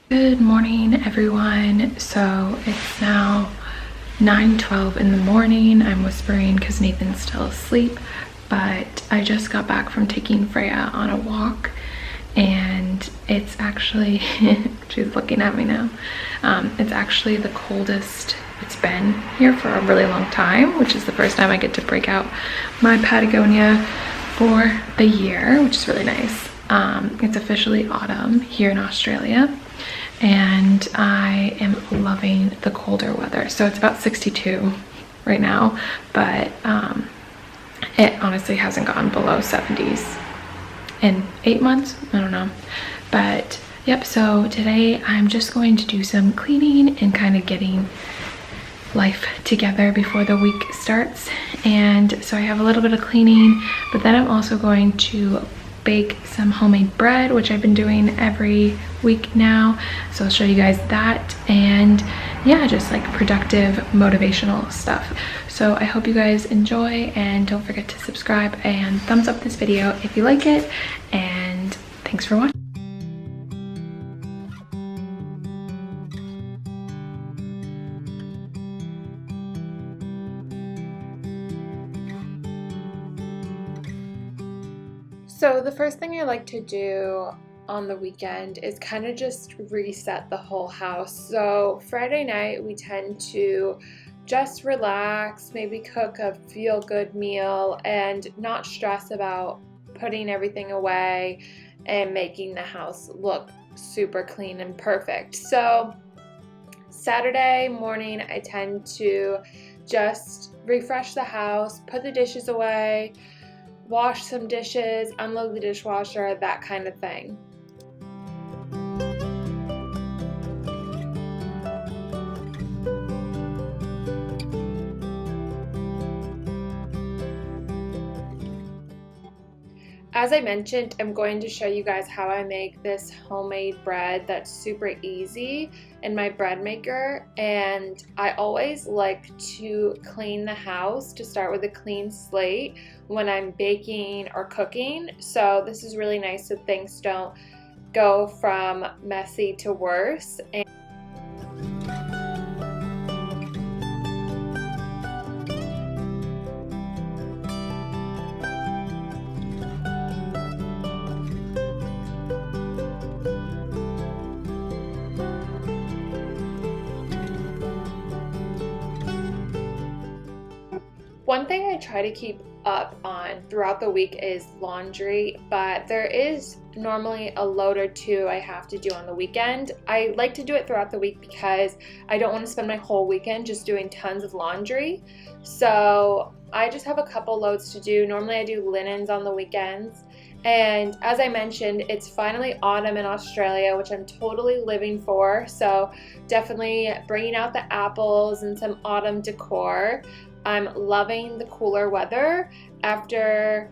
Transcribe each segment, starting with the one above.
Good morning, everyone. So it's now 9:12 in the morning. I'm whispering because Nathan's still asleep, but I just got back from taking Freya on a walk, and it's actually she's looking at me now. It's actually the coldest it's been here for a really long time, which is the first time I get to break out my Patagonia for the year, which is really nice. It's officially autumn here in Australia, and I am loving the colder weather. So it's about 62 right now, but it honestly hasn't gone below 70s in 8 months. I don't know, but yep. So today I'm just going to do some cleaning and kind of getting life together before the week starts. And so I have a little bit of cleaning, but then I'm also going to bake some homemade bread, which I've been doing every week now. So I'll show you guys that, and yeah, just like productive motivational stuff. So I hope you guys enjoy, and don't forget to subscribe and thumbs up this video if you like it, and thanks for watching. So the first thing I like to do on the weekend is kind of just reset the whole house. So Friday night we tend to just relax, maybe cook a feel-good meal and not stress about putting everything away and making the house look super clean and perfect. So Saturday morning I tend to just refresh the house, put the dishes away, wash some dishes, unload the dishwasher, that kind of thing. As I mentioned, I'm going to show you guys how I make this homemade bread that's super easy in my bread maker. And I always like to clean the house, to start with a clean slate when I'm baking or cooking. So this is really nice so things don't go from messy to worse. One thing I try to keep up on throughout the week is laundry, but there is normally a load or two I have to do on the weekend. I like to do it throughout the week because I don't want to spend my whole weekend just doing tons of laundry. So I just have a couple loads to do. Normally I do linens on the weekends. And as I mentioned, it's finally autumn in Australia, which I'm totally living for. So definitely bringing out the apples and some autumn decor. I'm loving the cooler weather after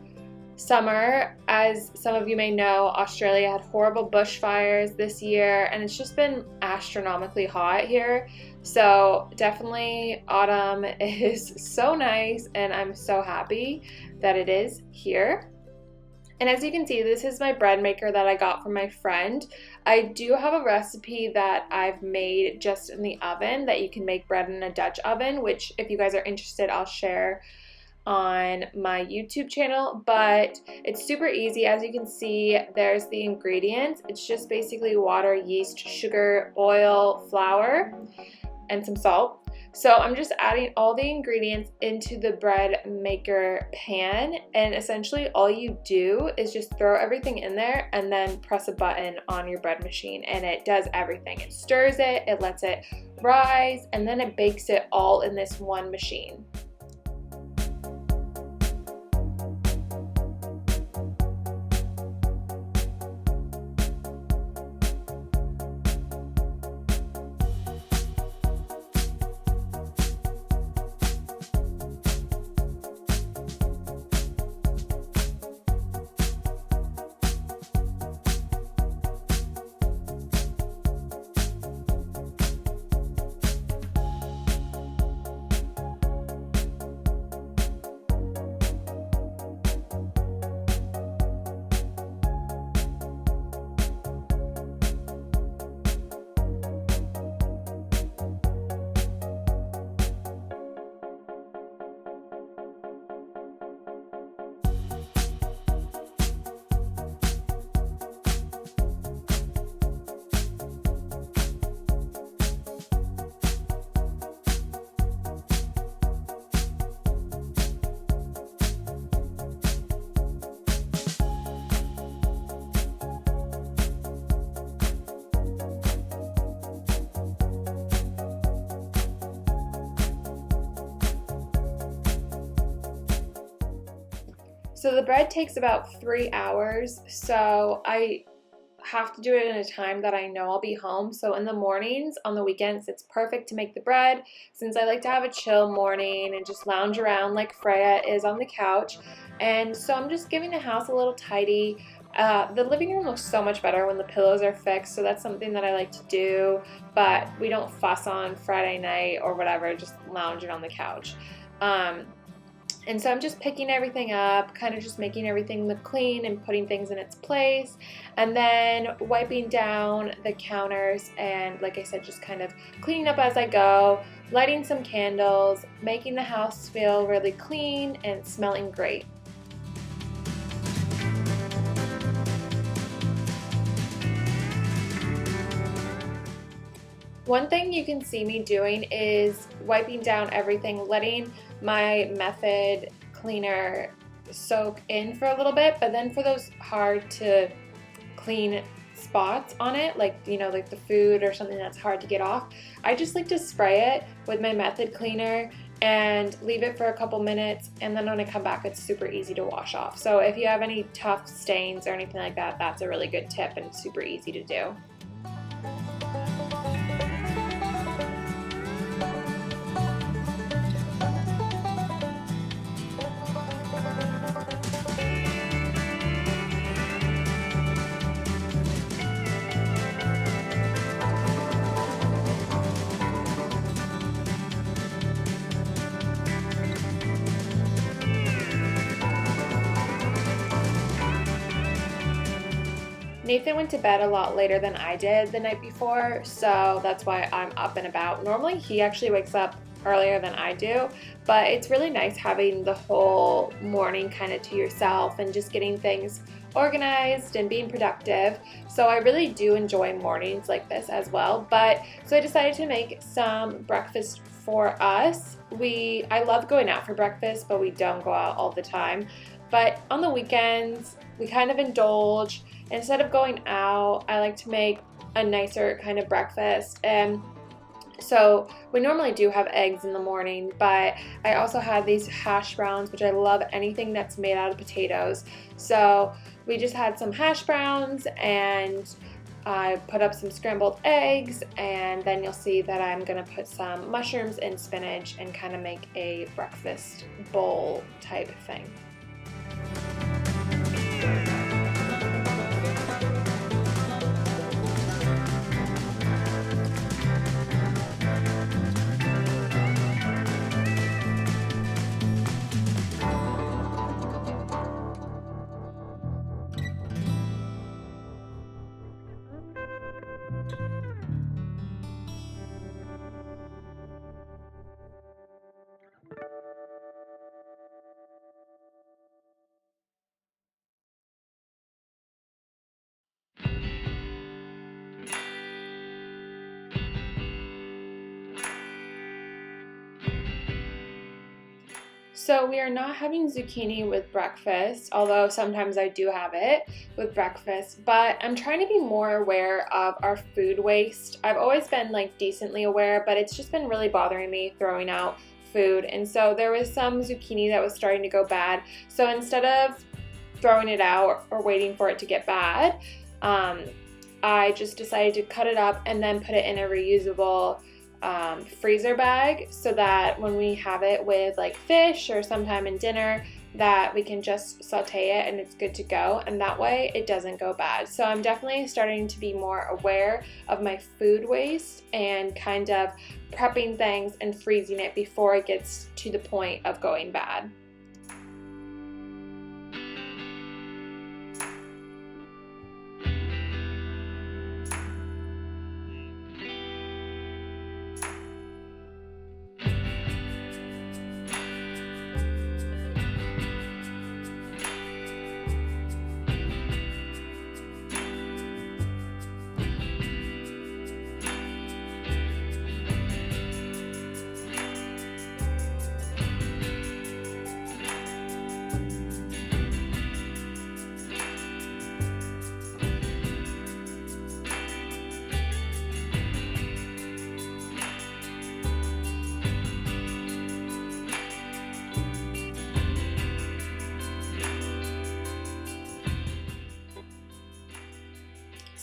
summer. As some of you may know, Australia had horrible bushfires this year, and it's just been astronomically hot here. So definitely autumn is so nice, and I'm so happy that it is here. And as you can see, this is my bread maker that I got from my friend. I do have a recipe that I've made just in the oven that you can make bread in a Dutch oven, which if you guys are interested, I'll share on my YouTube channel. But it's super easy. As you can see, there's the ingredients. It's just basically water, yeast, sugar, oil, flour, and some salt. So I'm just adding all the ingredients into the bread maker pan, and essentially all you do is just throw everything in there and then press a button on your bread machine, and it does everything. It stirs it, it lets it rise, and then it bakes it all in this one machine. So the bread takes about 3 hours, so I have to do it in a time that I know I'll be home. So in the mornings, on the weekends, it's perfect to make the bread since I like to have a chill morning and just lounge around like Freya is on the couch. And so I'm just giving the house a little tidy. The living room looks so much better when the pillows are fixed, so that's something that I like to do, but we don't fuss on Friday night or whatever, just lounging on the couch. And so I'm just picking everything up, kind of just making everything look clean and putting things in its place, and then wiping down the counters and, like I said, just kind of cleaning up as I go, lighting some candles, making the house feel really clean and smelling great. One thing you can see me doing is wiping down everything, letting my Method cleaner soak in for a little bit, but then for those hard to clean spots on it, like, you know, like the food or something that's hard to get off, I just like to spray it with my Method cleaner and leave it for a couple minutes, and then when I come back it's super easy to wash off. So if you have any tough stains or anything like that, that's a really good tip and super easy to do. Nathan went to bed a lot later than I did the night before, so that's why I'm up and about. Normally he actually wakes up earlier than I do, but it's really nice having the whole morning kind of to yourself and just getting things organized and being productive. So I really do enjoy mornings like this as well. So I decided to make some breakfast for us. I love going out for breakfast, but we don't go out all the time. But on the weekends, we kind of indulge. Instead of going out, I like to make a nicer kind of breakfast. And so we normally do have eggs in the morning, but I also had these hash browns, which I love anything that's made out of potatoes. So we just had some hash browns, and I put up some scrambled eggs, and then you'll see that I'm gonna put some mushrooms and spinach and kind of make a breakfast bowl type thing. So we are not having zucchini with breakfast, although sometimes I do have it with breakfast, but I'm trying to be more aware of our food waste. I've always been like decently aware, but it's just been really bothering me throwing out food. And so there was some zucchini that was starting to go bad. So instead of throwing it out or waiting for it to get bad, I just decided to cut it up and then put it in a reusable freezer bag, so that when we have it with like fish or sometime in dinner, that we can just saute it and it's good to go, and that way it doesn't go bad. So I'm definitely starting to be more aware of my food waste and kind of prepping things and freezing it before it gets to the point of going bad.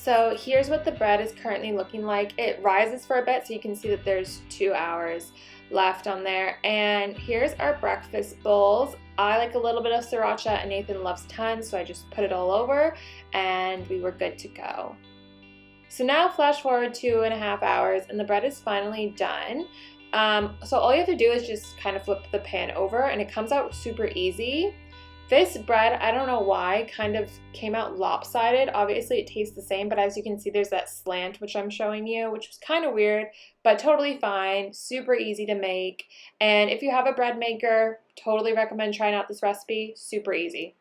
So here's what the bread is currently looking like. It rises for a bit, so you can see that there's 2 hours left on there. And here's our breakfast bowls. I like a little bit of sriracha and Nathan loves tons, so I just put it all over and we were good to go. So now flash forward 2.5 hours and the bread is finally done. So all you have to do is just kind of flip the pan over and it comes out super easy. This bread, I don't know why, kind of came out lopsided. Obviously it tastes the same, but as you can see there's that slant which I'm showing you, which was kind of weird, but totally fine, super easy to make. And if you have a bread maker, totally recommend trying out this recipe, super easy.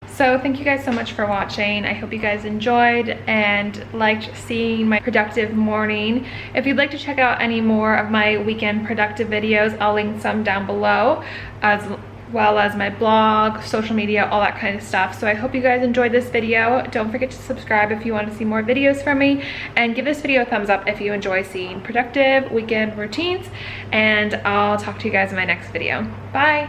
So thank you guys so much for watching. I hope you guys enjoyed and liked seeing my productive morning. If you'd like to check out any more of my weekend productive videos, I'll link some down below, as well as my blog, social media, all that kind of stuff. So I hope you guys enjoyed this video. Don't forget to subscribe if you want to see more videos from me, and give this video a thumbs up if you enjoy seeing productive weekend routines, and I'll talk to you guys in my next video. Bye!